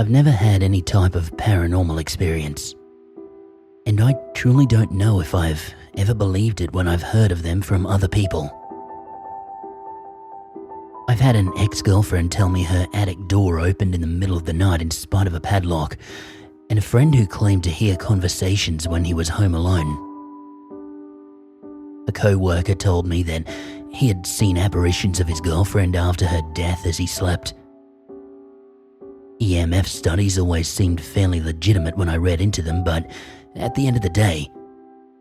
I've never had any type of paranormal experience, and I truly don't know if I've ever believed it when I've heard of them from other people. I've had an ex-girlfriend tell me her attic door opened in the middle of the night in spite of a padlock, and a friend who claimed to hear conversations when he was home alone. A co-worker told me that he had seen apparitions of his girlfriend after her death as he slept. EMF studies always seemed fairly legitimate when I read into them, but at the end of the day,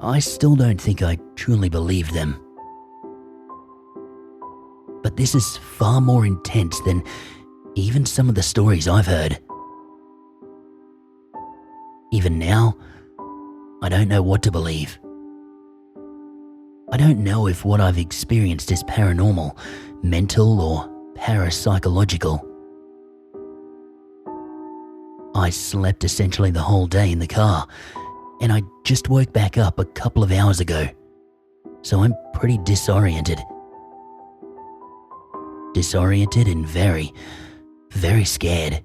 I still don't think I truly believed them. But this is far more intense than even some of the stories I've heard. Even now, I don't know what to believe. I don't know if what I've experienced is paranormal, mental, or parapsychological. I slept essentially the whole day in the car, and I just woke back up a couple of hours ago, so I'm pretty disoriented. Disoriented and very, very scared.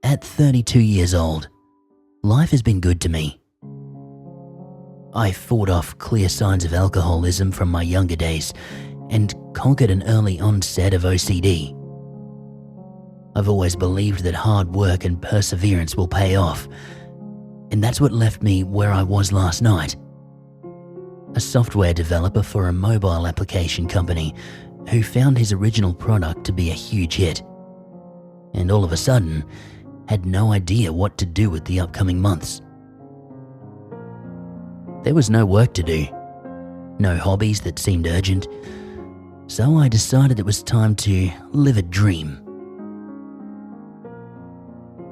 At 32 years old, life has been good to me. I fought off clear signs of alcoholism from my younger days and conquered an early onset of OCD. I've always believed that hard work and perseverance will pay off, and that's what left me where I was last night. A software developer for a mobile application company who found his original product to be a huge hit, and all of a sudden had no idea what to do with the upcoming months. There was no work to do, no hobbies that seemed urgent, so I decided it was time to live a dream.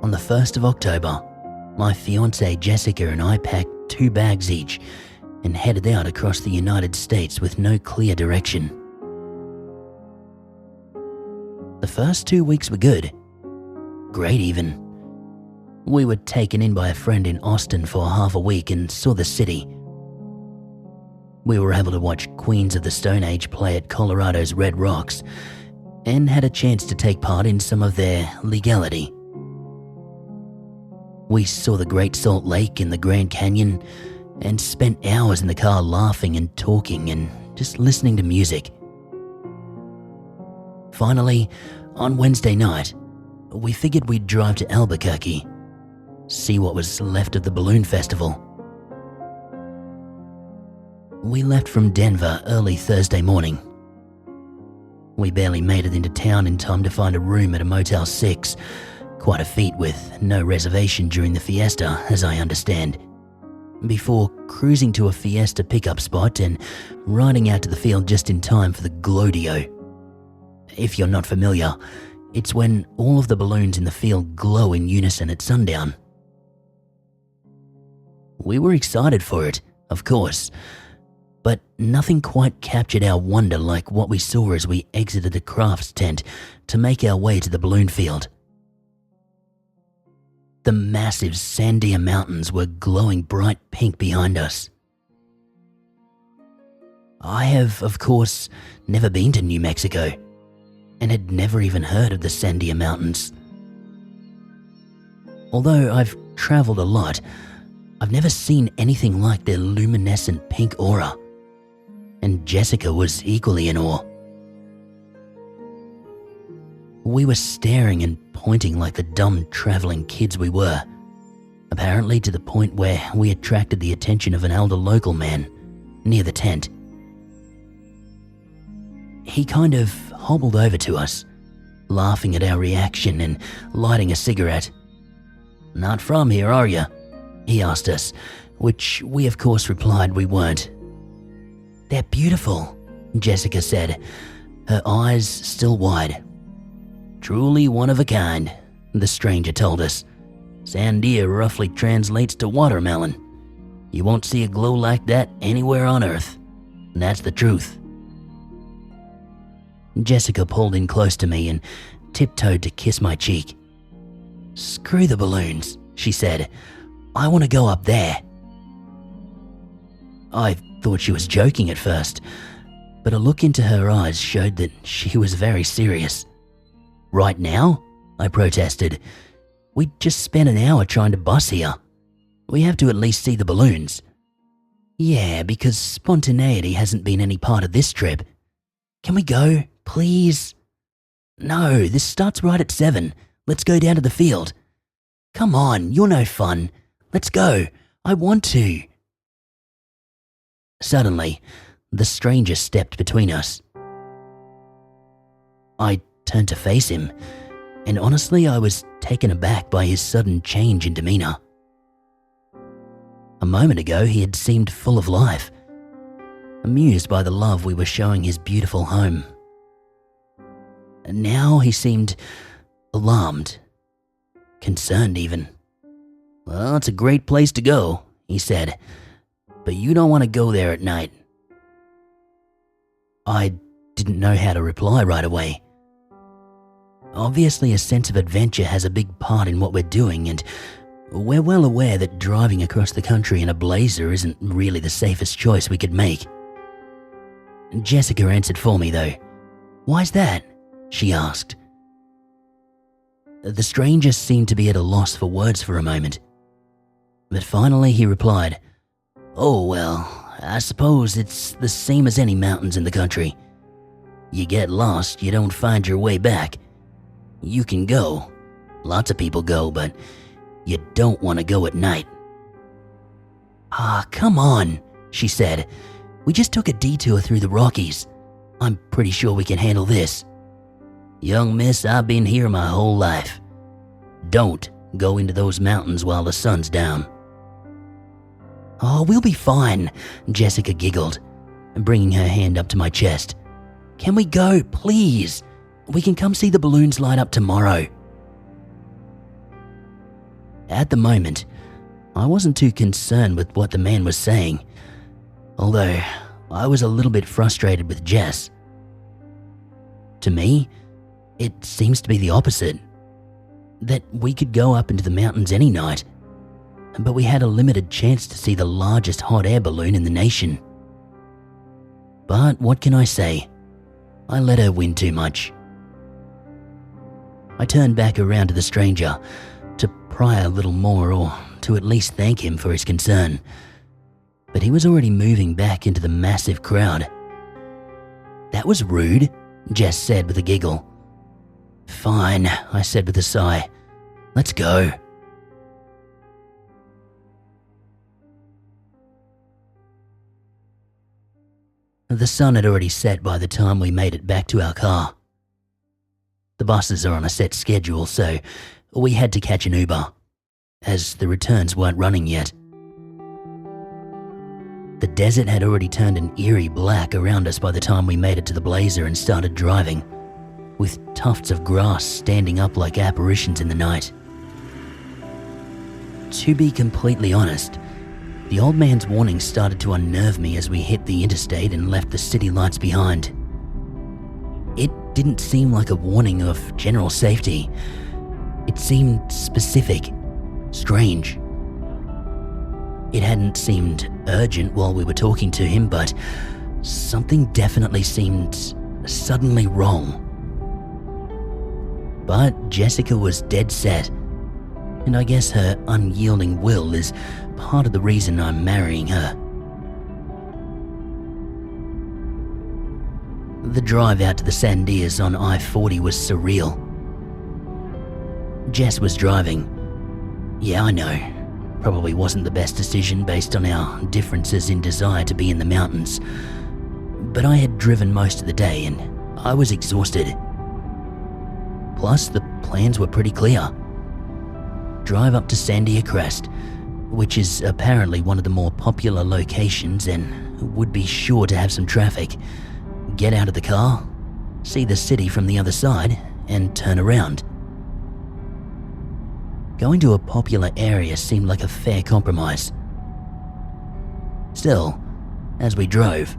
On the 1st of October, my fiancée Jessica and I packed 2 bags each and headed out across the United States with no clear direction. The first 2 weeks were good. Great even. We were taken in by a friend in Austin for half a week and saw the city. We were able to watch Queens of the Stone Age play at Colorado's Red Rocks and had a chance to take part in some of their legality. We saw the Great Salt Lake and the Grand Canyon and spent hours in the car laughing and talking and just listening to music. Finally, on Wednesday night, we figured we'd drive to Albuquerque, see what was left of the balloon festival. We left from Denver early Thursday morning. We barely made it into town in time to find a room at a Motel 6, quite a feat with no reservation during the fiesta, as I understand, before cruising to a fiesta pickup spot and riding out to the field just in time for the Glodio. If you're not familiar, it's when all of the balloons in the field glow in unison at sundown. We were excited for it, of course, but nothing quite captured our wonder like what we saw as we exited the crafts tent to make our way to the balloon field. The massive Sandia mountains were glowing bright pink behind us. I have, of course, never been to New Mexico and had never even heard of the Sandia Mountains. Although I've traveled a lot, I've never seen anything like their luminescent pink aura, and Jessica was equally in awe. We were staring and pointing like the dumb traveling kids we were, apparently to the point where we attracted the attention of an elder local man near the tent. He kind of hobbled over to us, laughing at our reaction and lighting a cigarette. "Not from here, are you?" he asked us, which we of course replied we weren't. "They're beautiful," Jessica said, her eyes still wide. "Truly one of a kind," the stranger told us. "Sandia roughly translates to watermelon. You won't see a glow like that anywhere on Earth. And that's the truth." Jessica pulled in close to me and tiptoed to kiss my cheek. "Screw the balloons," she said. "I want to go up there." I thought she was joking at first, but a look into her eyes showed that she was very serious. Right now? I protested. We just spent an hour trying to bus here. We have to at least see the balloons. Yeah, because spontaneity hasn't been any part of this trip. Can we go, please? No, this starts right at 7. Let's go down to the field. Come on, you're no fun. Let's go. I want to. Suddenly, the stranger stepped between us. I turned to face him, and honestly, I was taken aback by his sudden change in demeanor. A moment ago, he had seemed full of life, amused by the love we were showing his beautiful home. And now he seemed alarmed, concerned even. Well, it's a great place to go, he said, but you don't want to go there at night. I didn't know how to reply right away. Obviously, a sense of adventure has a big part in what we're doing, and we're well aware that driving across the country in a blazer isn't really the safest choice we could make. Jessica answered for me, though. Why's that? She asked. The stranger seemed to be at a loss for words for a moment. But finally he replied, Oh, well, I suppose it's the same as any mountains in the country. You get lost, you don't find your way back. You can go. Lots of people go, but you don't want to go at night. Ah, come on, she said. We just took a detour through the Rockies. I'm pretty sure we can handle this. Young miss, I've been here my whole life. Don't go into those mountains while the sun's down. Oh, we'll be fine, Jessica giggled, bringing her hand up to my chest. Can we go, please? We can come see the balloons light up tomorrow. At the moment, I wasn't too concerned with what the man was saying, although I was a little bit frustrated with Jess. To me, it seems to be the opposite. That we could go up into the mountains any night, but we had a limited chance to see the largest hot air balloon in the nation. But what can I say? I let her win too much. I turned back around to the stranger to pry a little more, or to at least thank him for his concern, but he was already moving back into the massive crowd. That was rude, Jess said with a giggle. Fine, I said with a sigh. Let's go. The sun had already set by the time we made it back to our car. The buses are on a set schedule, so we had to catch an Uber, as the returns weren't running yet. The desert had already turned an eerie black around us by the time we made it to the blazer and started driving, with tufts of grass standing up like apparitions in the night. To be completely honest, the old man's warning started to unnerve me as we hit the interstate and left the city lights behind. It didn't seem like a warning of general safety. It seemed specific, strange. It hadn't seemed urgent while we were talking to him, but something definitely seemed suddenly wrong. But Jessica was dead set, and I guess her unyielding will is part of the reason I'm marrying her. The drive out to the Sandias on I-40 was surreal. Jess was driving. Yeah, I know. Probably wasn't the best decision based on our differences in desire to be in the mountains. But I had driven most of the day and I was exhausted. Plus, the plans were pretty clear. Drive up to Sandia Crest, which is apparently one of the more popular locations and would be sure to have some traffic. Get out of the car, see the city from the other side, and turn around. Going to a popular area seemed like a fair compromise. Still, as we drove,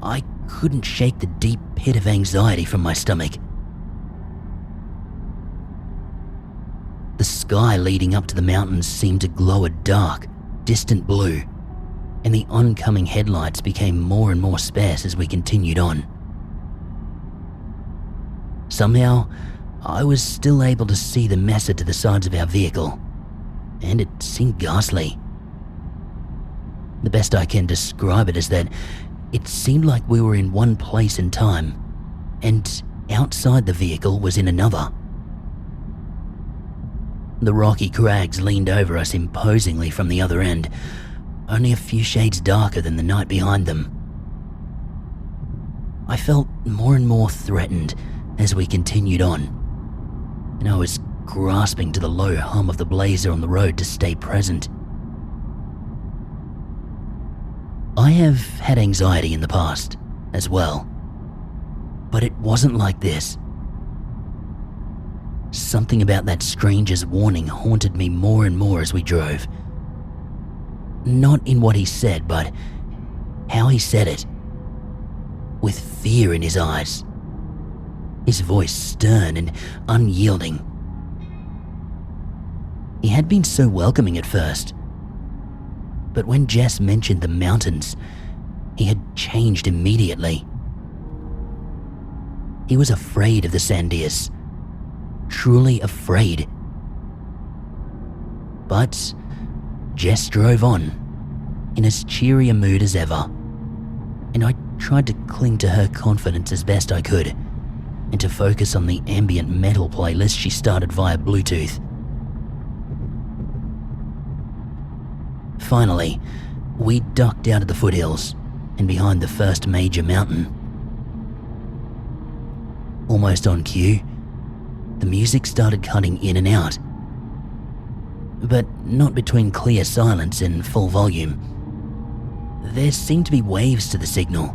I couldn't shake the deep pit of anxiety from my stomach. The sky leading up to the mountains seemed to glow a dark, distant blue, and the oncoming headlights became more and more sparse as we continued on. Somehow, I was still able to see the mesa to the sides of our vehicle, and it seemed ghastly. The best I can describe it is that it seemed like we were in one place in time, and outside the vehicle was in another. The rocky crags leaned over us imposingly from the other end, only a few shades darker than the night behind them. I felt more and more threatened as we continued on, and I was grasping to the low hum of the blazer on the road to stay present. I have had anxiety in the past as well, but it wasn't like this. Something about that stranger's warning haunted me more and more as we drove. Not in what he said, but how he said it. With fear in his eyes. His voice stern and unyielding. He had been so welcoming at first, but when Jess mentioned the mountains, he had changed immediately. He was afraid of the Sandias. Truly afraid. But Jess drove on, in as cheery a mood as ever, and I tried to cling to her confidence as best I could, and to focus on the ambient metal playlist she started via Bluetooth. Finally, we ducked out of the foothills and behind the first major mountain. Almost on cue, the music started cutting in and out, but not between clear silence and full volume. There seemed to be waves to the signal,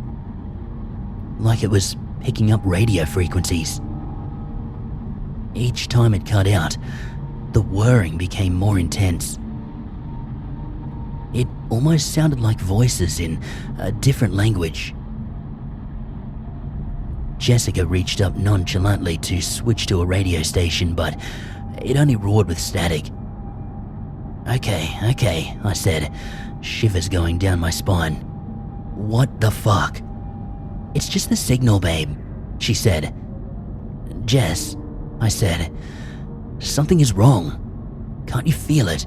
like it was picking up radio frequencies. Each time it cut out, the whirring became more intense. It almost sounded like voices in a different language. Jessica reached up nonchalantly to switch to a radio station, but it only roared with static. Okay, I said, shivers going down my spine. What the fuck? It's just the signal, babe, she said. Jess, I said, something is wrong. Can't you feel it?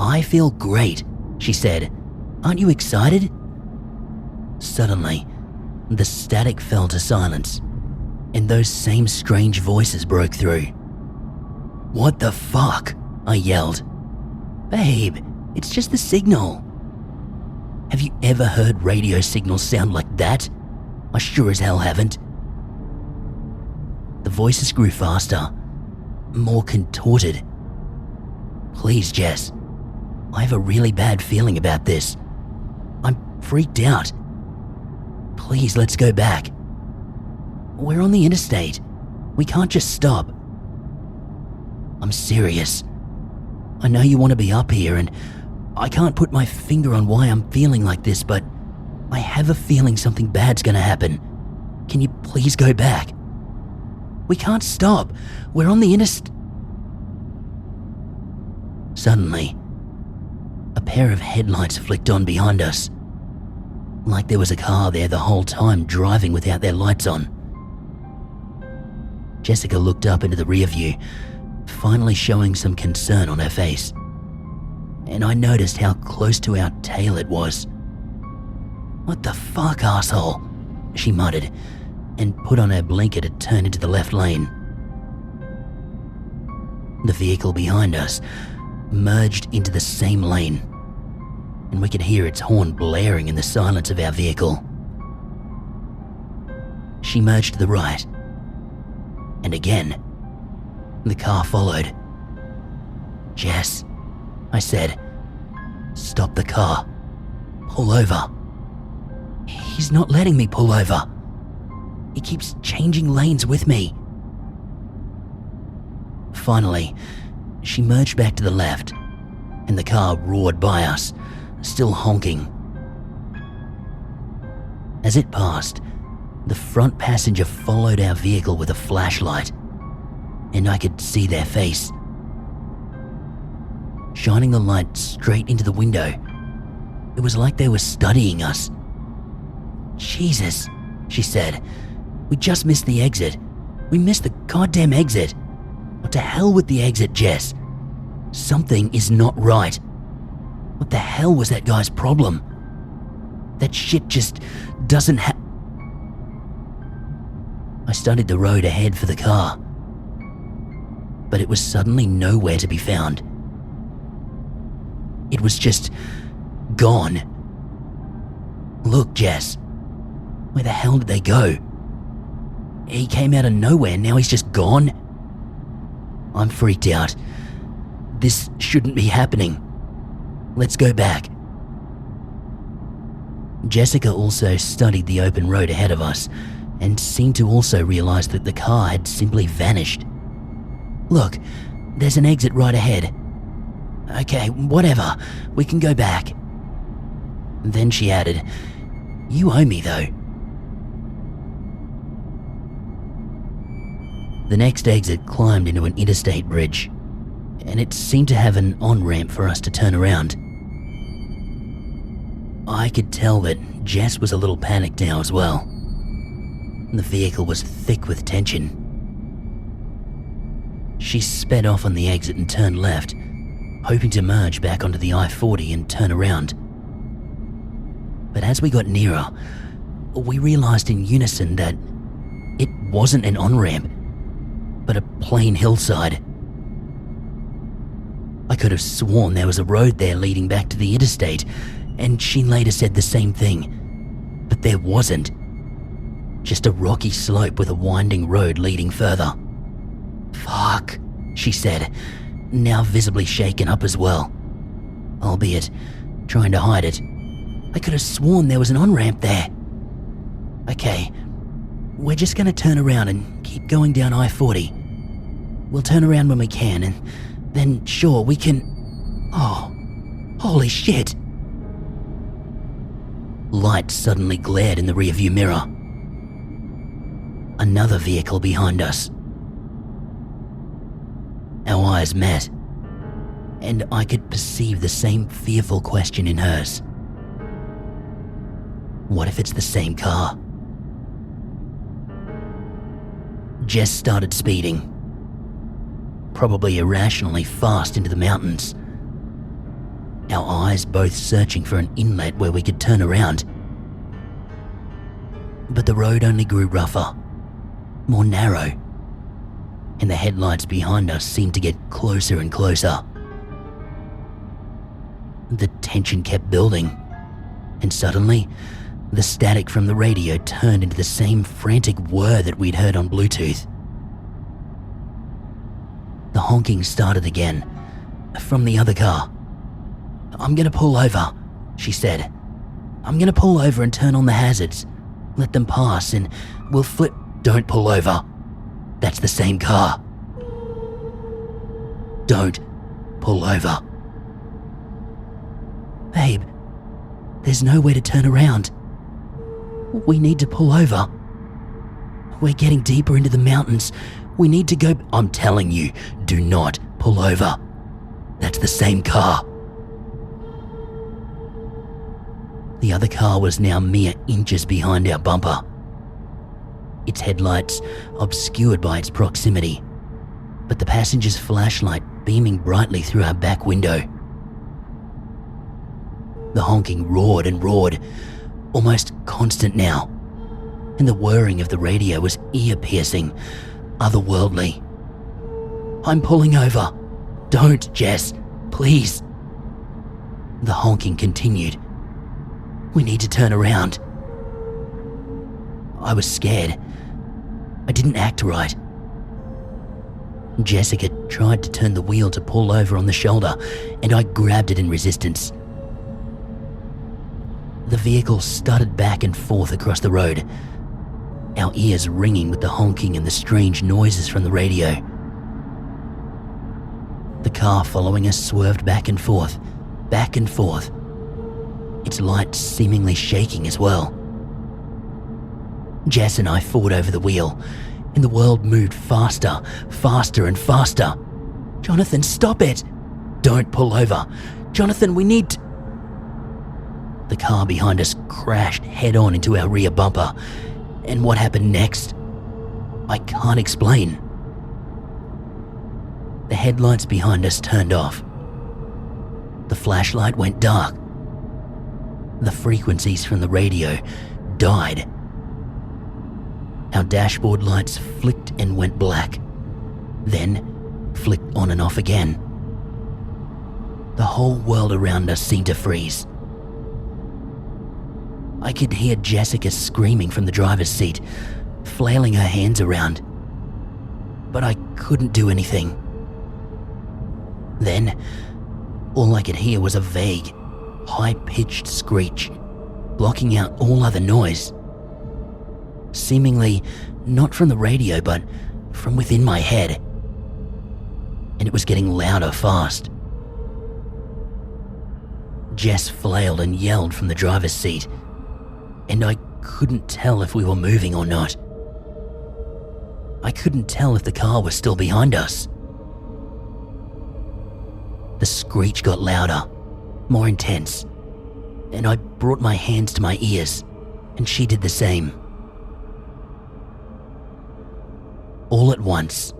I feel great, she said. Aren't you excited? Suddenly, the static fell to silence, and those same strange voices broke through. What the fuck? I yelled. Babe, it's just the signal. Have you ever heard radio signals sound like that? I sure as hell haven't. The voices grew faster, more contorted. Please, Jess, I have a really bad feeling about this. I'm freaked out. Please, let's go back. We're on the interstate. We can't just stop. I'm serious. I know you want to be up here, and I can't put my finger on why I'm feeling like this, but I have a feeling something bad's gonna happen. Can you please go back? We can't stop. We're on the interstate. Suddenly, a pair of headlights flicked on behind us, like there was a car there the whole time driving without their lights on. Jessica looked up into the rear view, finally showing some concern on her face, and I noticed how close to our tail it was. What the fuck, asshole? She muttered, and put on her blinker to turn into the left lane. The vehicle behind us merged into the same lane, and we could hear its horn blaring in the silence of our vehicle. She merged to the right, and again, the car followed. Jess, I said, stop the car. Pull over. He's not letting me pull over. He keeps changing lanes with me. Finally, she merged back to the left, and the car roared by us, still honking. As it passed, the front passenger followed our vehicle with a flashlight, and I could see their face. Shining the light straight into the window, it was like they were studying us. Jesus, she said, we just missed the exit. We missed the goddamn exit. What to hell with the exit, Jess? Something is not right. What the hell was that guy's problem? That shit just doesn't I studied the road ahead for the car, but it was suddenly nowhere to be found. It was just gone. Look, Jess, where the hell did they go? He came out of nowhere, now he's just gone? I'm freaked out. This shouldn't be happening. Let's go back. Jessica also studied the open road ahead of us and seemed to also realize that the car had simply vanished. Look, there's an exit right ahead. Okay, whatever, we can go back. Then she added, "You owe me though." The next exit climbed into an interstate bridge, and it seemed to have an on-ramp for us to turn around. I could tell that Jess was a little panicked now as well. The vehicle was thick with tension. She sped off on the exit and turned left, hoping to merge back onto the I-40 and turn around. But as we got nearer, we realized in unison that it wasn't an on-ramp, but a plain hillside. I could have sworn there was a road there leading back to the interstate, and she later said the same thing, but there wasn't. Just a rocky slope with a winding road leading further. "Fuck," she said, now visibly shaken up as well, albeit trying to hide it. I could have sworn there was an on-ramp there. Okay, we're just gonna turn around and keep going down I-40. We'll turn around when we can, and then sure, we can... Oh, holy shit. Light suddenly glared in the rearview mirror. Another vehicle behind us. Our eyes met, and I could perceive the same fearful question in hers. What if it's the same car? Jess started speeding, probably irrationally fast into the mountains. Our eyes both searching for an inlet where we could turn around. But the road only grew rougher, more narrow, and the headlights behind us seemed to get closer and closer. The tension kept building, and suddenly, the static from the radio turned into the same frantic whir that we'd heard on Bluetooth. The honking started again, from the other car. "I'm gonna pull over," she said. "I'm gonna pull over and turn on the hazards. Let them pass and we'll flip." "Don't pull over. That's the same car. Don't pull over." "Babe, there's nowhere to turn around. We need to pull over. We're getting deeper into the mountains. We need to go." "I'm telling you, do not pull over. That's the same car." The other car was now mere inches behind our bumper, its headlights obscured by its proximity, but the passenger's flashlight beaming brightly through our back window. The honking roared and roared, almost constant now, and the whirring of the radio was ear-piercing, otherworldly. "I'm pulling over. Don't, Jess, please." The honking continued. "We need to turn around." I was scared. I didn't act right. Jessica tried to turn the wheel to pull over on the shoulder, and I grabbed it in resistance. The vehicle stuttered back and forth across the road, our ears ringing with the honking and the strange noises from the radio. The car following us swerved back and forth, its lights seemingly shaking as well. Jess and I fought over the wheel, and the world moved faster and faster. "Jonathan, stop it! Don't pull over! Jonathan, we need to..." The car behind us crashed head-on into our rear bumper, and what happened next? I can't explain. The headlights behind us turned off. The flashlight went dark. The frequencies from the radio died. Our dashboard lights flicked and went black, then flicked on and off again. The whole world around us seemed to freeze. I could hear Jessica screaming from the driver's seat, flailing her hands around, but I couldn't do anything. Then, all I could hear was a vague, high-pitched screech, blocking out all other noise. Seemingly not from the radio, but from within my head. And it was getting louder fast. Jess flailed and yelled from the driver's seat, and I couldn't tell if we were moving or not. I couldn't tell if the car was still behind us. The screech got louder, more intense, and I brought my hands to my ears, and she did the same. All at once,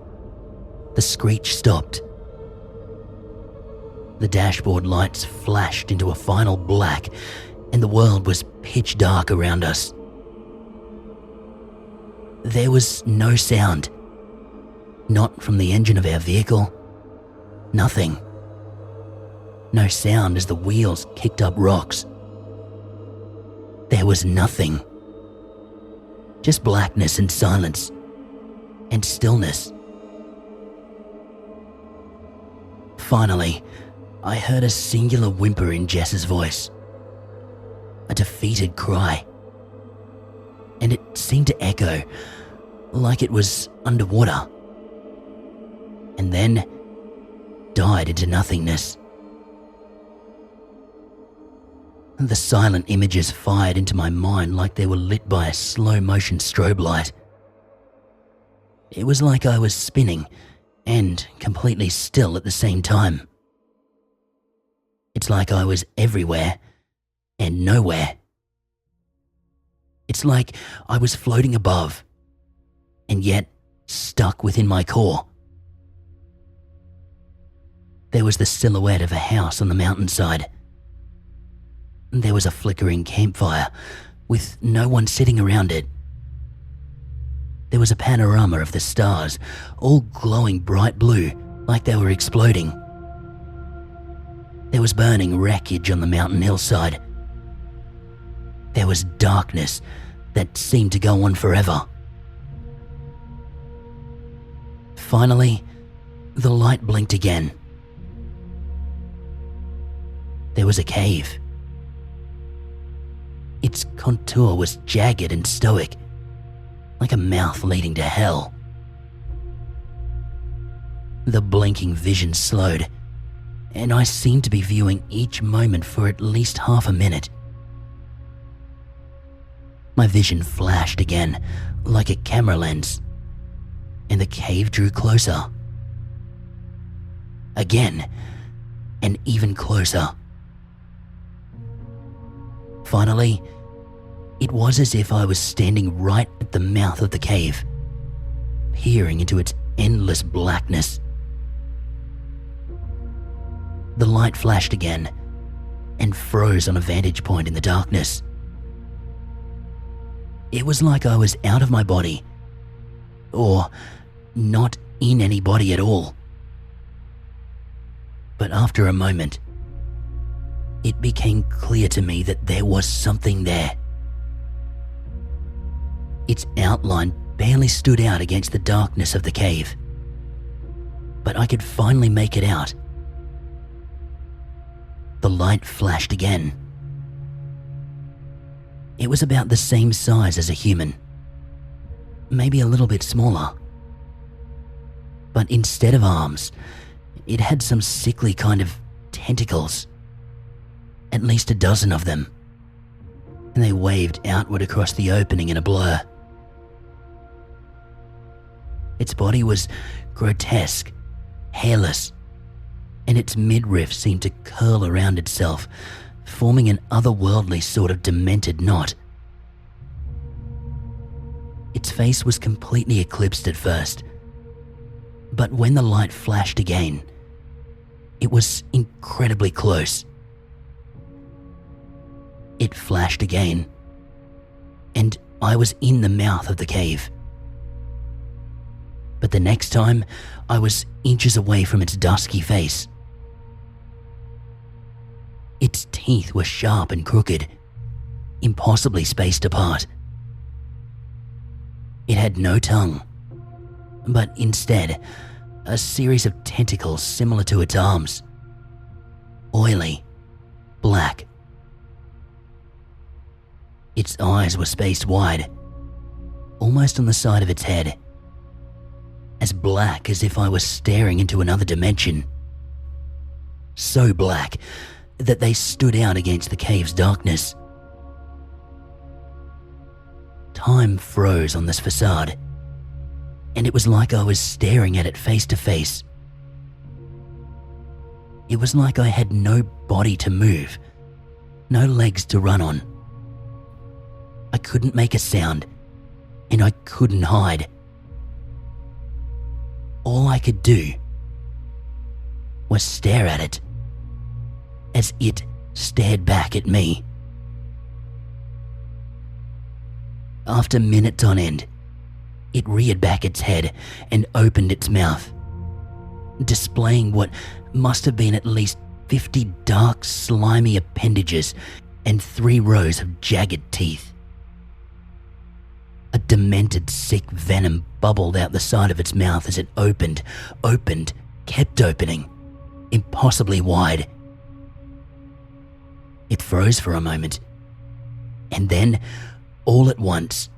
the screech stopped. The dashboard lights flashed into a final black, and the world was pitch dark around us. There was no sound. Not from the engine of our vehicle. Nothing. No sound as the wheels kicked up rocks. There was nothing. Just blackness and silence. And stillness. Finally, I heard a singular whimper in Jess's voice. A defeated cry. And it seemed to echo, like it was underwater. And then died into nothingness. The silent images fired into my mind like they were lit by a slow-motion strobe light. It was like I was spinning and completely still at the same time. It's like I was everywhere and nowhere. It's like I was floating above and yet stuck within my core. There was the silhouette of a house on the mountainside. There was a flickering campfire with no one sitting around it. There was a panorama of the stars, all glowing bright blue like they were exploding. There was burning wreckage on the mountain hillside. There was darkness that seemed to go on forever. Finally, the light blinked again. There was a cave. Its contour was jagged and stoic, like a mouth leading to hell. The blinking vision slowed, and I seemed to be viewing each moment for at least half a minute. My vision flashed again, like a camera lens, and the cave drew closer. Again, and even closer. Finally, it was as if I was standing right at the mouth of the cave, peering into its endless blackness. The light flashed again and froze on a vantage point in the darkness. It was like I was out of my body, or not in any body at all. But after a moment, it became clear to me that there was something there. Its outline barely stood out against the darkness of the cave, but I could finally make it out. The light flashed again. It was about the same size as a human, maybe a little bit smaller. But instead of arms, it had some sickly kind of tentacles. At least a dozen of them, and they waved outward across the opening in a blur. Its body was grotesque, hairless, and its midriff seemed to curl around itself, forming an otherworldly sort of demented knot. Its face was completely eclipsed at first, but when the light flashed again, it was incredibly close. It flashed again, and I was in the mouth of the cave. But the next time, I was inches away from its dusky face. Its teeth were sharp and crooked, impossibly spaced apart. It had no tongue, but instead, a series of tentacles similar to its arms. Oily, black. Its eyes were spaced wide, almost on the side of its head, as black as if I was staring into another dimension. So black that they stood out against the cave's darkness. Time froze on this facade, and it was like I was staring at it face to face. It was like I had no body to move, no legs to run on. I couldn't make a sound, and I couldn't hide. All I could do was stare at it, as it stared back at me. After minutes on end, it reared back its head and opened its mouth, displaying what must have been at least 50 dark, slimy appendages and 3 rows of jagged teeth. A demented, sick venom bubbled out the side of its mouth as it opened, kept opening, impossibly wide. It froze for a moment, and then, all at once,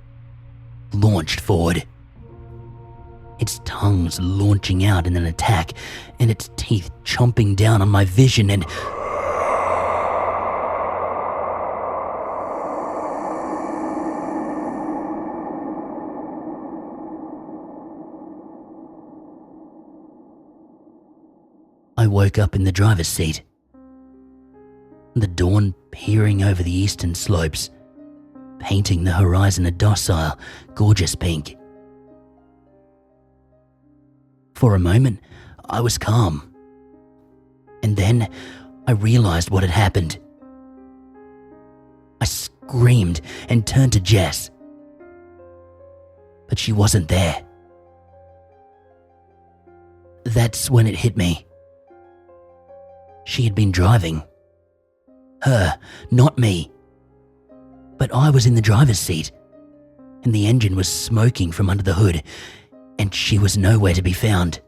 launched forward. Its tongues launching out in an attack, and its teeth chomping down on my vision, and I woke up in the driver's seat. The dawn peering over the eastern slopes, painting the horizon a docile, gorgeous pink. For a moment, I was calm. And then I realized what had happened. I screamed and turned to Jess. But she wasn't there. That's when it hit me. She had been driving. Her, not me. But I was in the driver's seat, and the engine was smoking from under the hood, and she was nowhere to be found.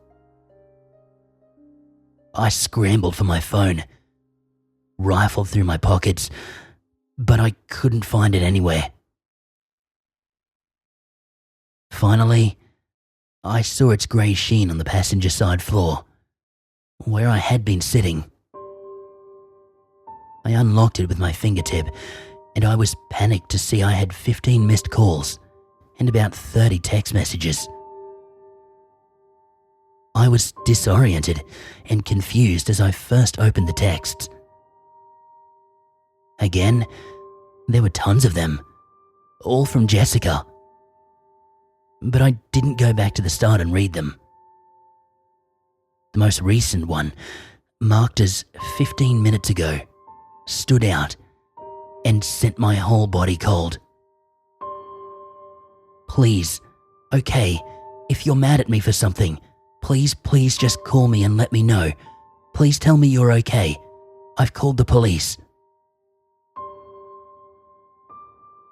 I scrambled for my phone, rifled through my pockets, but I couldn't find it anywhere. Finally, I saw its grey sheen on the passenger side floor, where I had been sitting. I unlocked it with my fingertip, and I was panicked to see I had 15 missed calls and about 30 text messages. I was disoriented and confused as I first opened the texts. Again, there were tons of them, all from Jessica. But I didn't go back to the start and read them. The most recent one, marked as 15 minutes ago, stood out and sent my whole body cold. Please, okay, if you're mad at me for something, please just call me and let me know. Please tell me you're okay. I've called the police.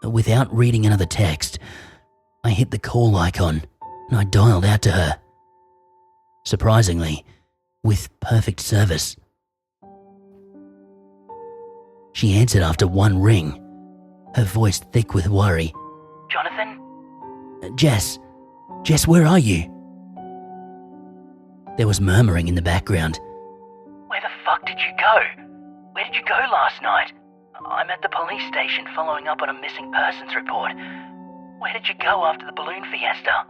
Without reading another text, I hit the call icon and I dialed out to her. Surprisingly, with perfect service. She answered after one ring, her voice thick with worry. Jonathan? Jess, where are you? There was murmuring in the background. Where the fuck did you go? Where did you go last night? I'm at the police station following up on a missing persons report. Where did you go after the balloon fiesta?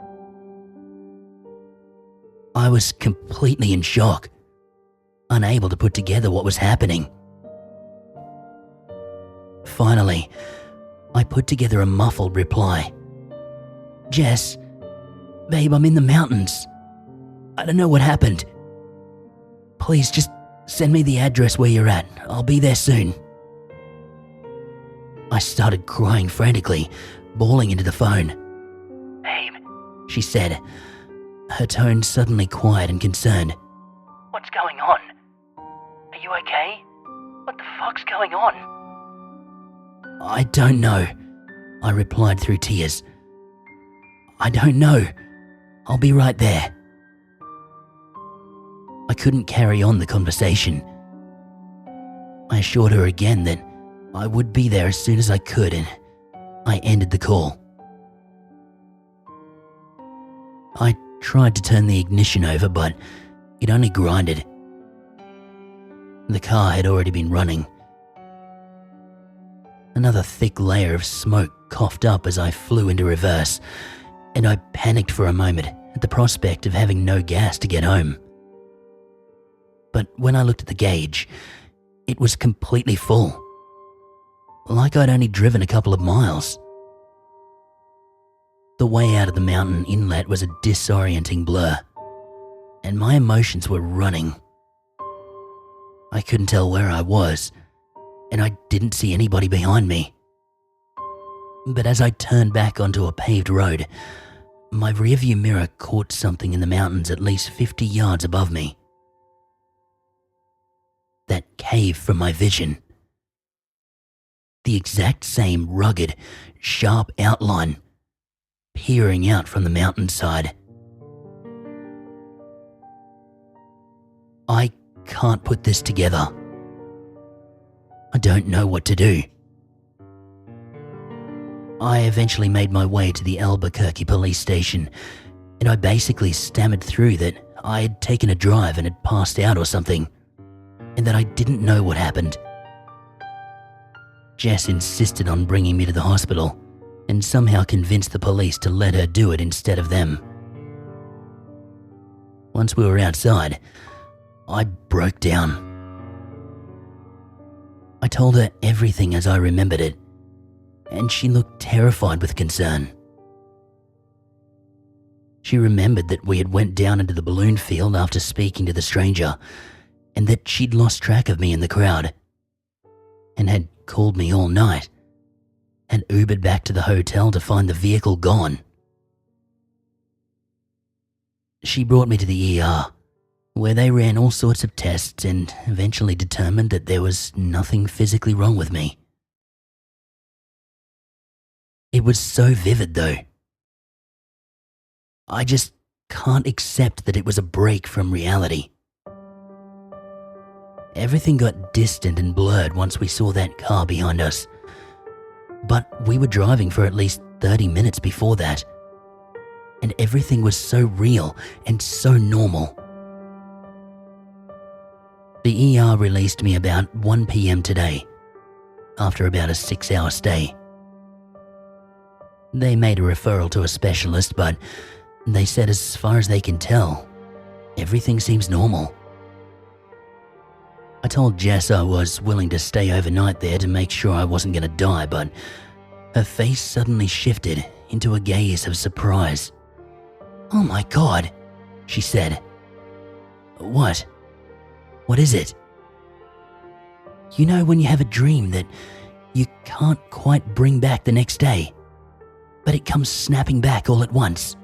I was completely in shock, unable to put together what was happening. Finally, I put together a muffled reply. Jess, babe, I'm in the mountains. I don't know what happened. Please just send me the address where you're at. I'll be there soon. I started crying frantically, bawling into the phone. Babe, She said, her tone suddenly quiet and concerned. what's going on? Are you okay? What the fuck's going on? I don't know, I replied through tears. I don't know. I'll be right there. I couldn't carry on the conversation. I assured her again that I would be there as soon as I could, and I ended the call. I tried to turn the ignition over, but it only grinded. The car had already been running. Another thick layer of smoke coughed up as I flew into reverse, and I panicked for a moment at the prospect of having no gas to get home. But when I looked at the gauge, it was completely full. Like I'd only driven a couple of miles. The way out of the mountain inlet was a disorienting blur, and my emotions were running. I couldn't tell where I was, and I didn't see anybody behind me. But as I turned back onto a paved road, my rearview mirror caught something in the mountains at least 50 yards above me. That cave from my vision. The exact same rugged, sharp outline peering out from the mountainside. I can't put this together. I don't know what to do. I eventually made my way to the Albuquerque police station, and I basically stammered through that I had taken a drive and had passed out or something, and that I didn't know what happened. Jess insisted on bringing me to the hospital and somehow convinced the police to let her do it instead of them. Once we were outside, I broke down. I told her everything as I remembered it, and she looked terrified with concern. She remembered that we had went down into the balloon field after speaking to the stranger, and that she'd lost track of me in the crowd, and had called me all night, and Ubered back to the hotel to find the vehicle gone. She brought me to the ER, where they ran all sorts of tests and eventually determined that there was nothing physically wrong with me. It was so vivid, though. I just can't accept that it was a break from reality. Everything got distant and blurred once we saw that car behind us. But we were driving for at least 30 minutes before that, and everything was so real and so normal. The ER released me about 1 p.m. today, after about a 6-hour stay. They made a referral to a specialist, but they said as far as they can tell, everything seems normal. I told Jess I was willing to stay overnight there to make sure I wasn't going to die, but her face suddenly shifted into a gaze of surprise. "Oh my God," she said. "What? What is it?" "You know when you have a dream that you can't quite bring back the next day, but it comes snapping back all at once?"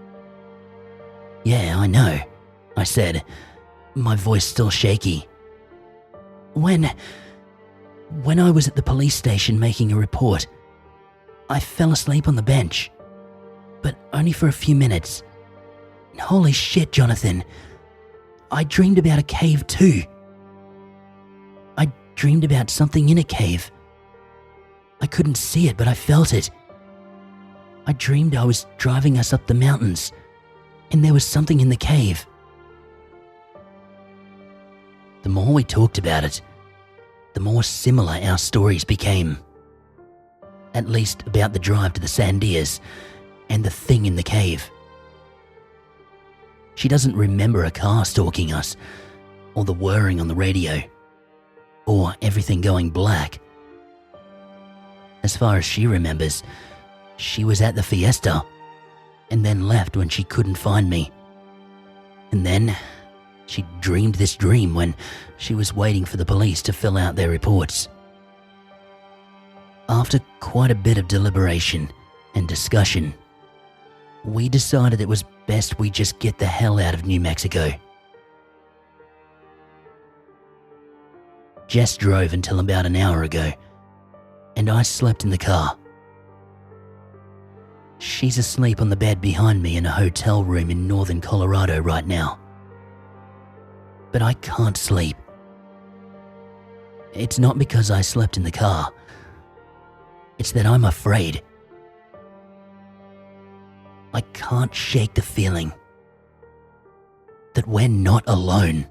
"Yeah, I know," I said, my voice still shaky. When I was at the police station making a report, I fell asleep on the bench, but only for a few minutes. Holy shit, Jonathan. I dreamed about a cave too. I dreamed about something in a cave. I couldn't see it, but I felt it. I dreamed I was driving us up the mountains, and there was something in the cave. The more we talked about it, the more similar our stories became. At least about the drive to the Sandias and the thing in the cave. She doesn't remember a car stalking us, or the whirring on the radio, or everything going black. As far as she remembers, she was at the fiesta, and then left when she couldn't find me. And then she dreamed this dream when she was waiting for the police to fill out their reports. After quite a bit of deliberation and discussion, we decided it was best we just get the hell out of New Mexico. Jess drove until about an hour ago, and I slept in the car. She's asleep on the bed behind me in a hotel room in northern Colorado right now. But I can't sleep. It's not because I slept in the car. It's that I'm afraid. I can't shake the feeling that we're not alone.